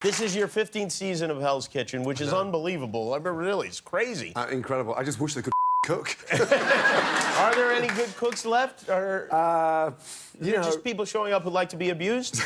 This is your 15th season of Hell's Kitchen, which is unbelievable. I mean, really, it's crazy. Incredible. I just wish they could cook. Are there any good cooks left? Or you know, just people showing up who like to be abused?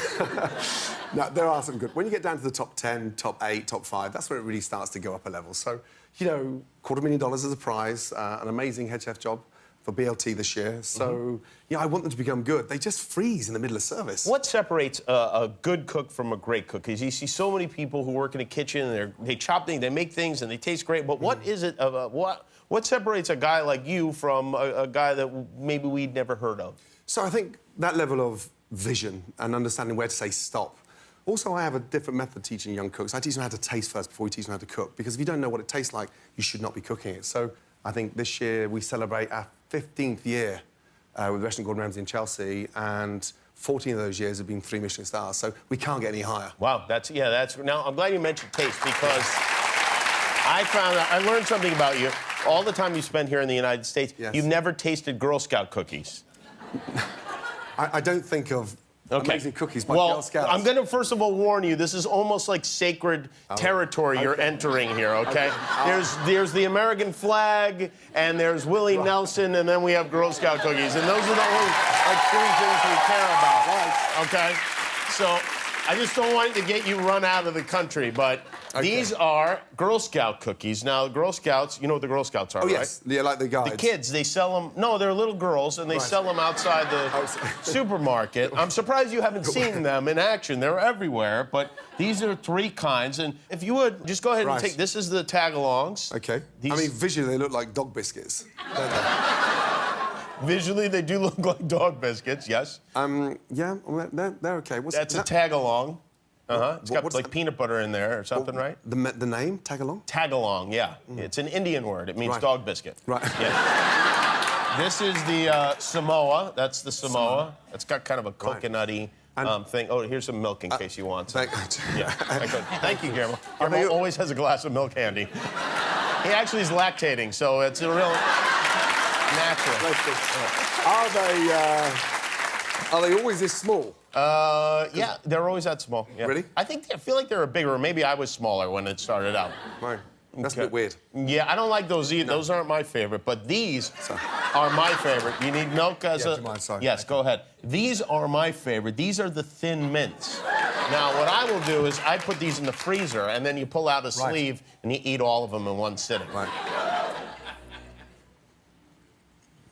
No, there are some good. When you get down to the top 10, top 8, top 5, that's where it really starts to go up a level. So, you know, $250,000 as a prize, an amazing head chef job for BLT this year. So, yeah, I want them to become good. They just freeze in the middle of service. What separates a good cook from a great cook? Because you see so many people who work in a kitchen, and they chop things, they make things, and they taste great. But what is it? What separates a guy like you from a guy that maybe we'd never heard of? So I think that level of vision and understanding where to say stop. Also, I have a different method teaching young cooks. I teach them how to taste first before we teach them how to cook. Because if you don't know what it tastes like, you should not be cooking it. So I think this year we celebrate our 15th year with restaurant Gordon Ramsay in Chelsea, and 14 of those years have been 3 Michelin stars. So we can't get any higher. Wow, that's now I'm glad you mentioned taste, because I learned something about you. All the time you spend here in the United States, you've never tasted Girl Scout cookies. I don't think of amazing cookies by Girl Scouts. I'm going to first of all warn you, this is almost like sacred territory you're entering here, okay? There's the American flag, and there's Willie Nelson, and then we have Girl Scout cookies. And those are the only, like, 3 things we care about, okay? So I just don't want to get you run out of the country, but these are Girl Scout cookies. Now, Girl Scouts, you know what the Girl Scouts are, right? Yes, yeah, like the guides. The kids, they sell them. No, they're little girls, and they sell them outside the supermarket. I'm surprised you haven't seen them in action. They're everywhere, but these are 3 kinds. And if you would, just go ahead and take, this is the tag-alongs. Okay. I mean, visually, they look like dog biscuits, don't they? Visually, they do look like dog biscuits, yes. Yeah, well, they're okay. That's a tag-along. It's got like peanut butter in there or something, right? The name? Tag-along? Tag-along, yeah. It's an Indian word. It means dog biscuit. Right. Yeah. This is the Samoa. That's the Samoa. It's got kind of a coconutty thing. Oh, here's some milk in case you want some. Thank you, Guillermo. Guillermo always has a glass of milk handy. He actually is lactating, so it's a real natural. Are they always this small? Yeah, they're always that small. Yeah. Really? I feel like they're bigger. Maybe I was smaller when it started out. Right. That's a bit weird. Yeah, I don't like those either. No. Those aren't my favorite, but these are my favorite. You need milk as do you mind? Sorry. Yes, go ahead. These are my favorite. These are the thin mints. Now, what I will do is I put these in the freezer, and then you pull out a sleeve, and you eat all of them in one sitting. Right.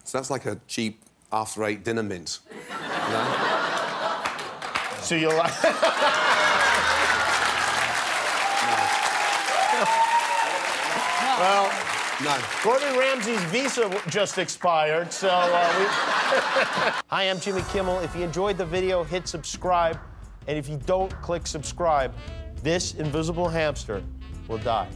So that's like a cheap after-8 dinner mint. You know? So you like... Well, no. Gordon Ramsay's visa just expired, so Hi, I'm Jimmy Kimmel. If you enjoyed the video, hit subscribe. And if you don't click subscribe, this invisible hamster will die.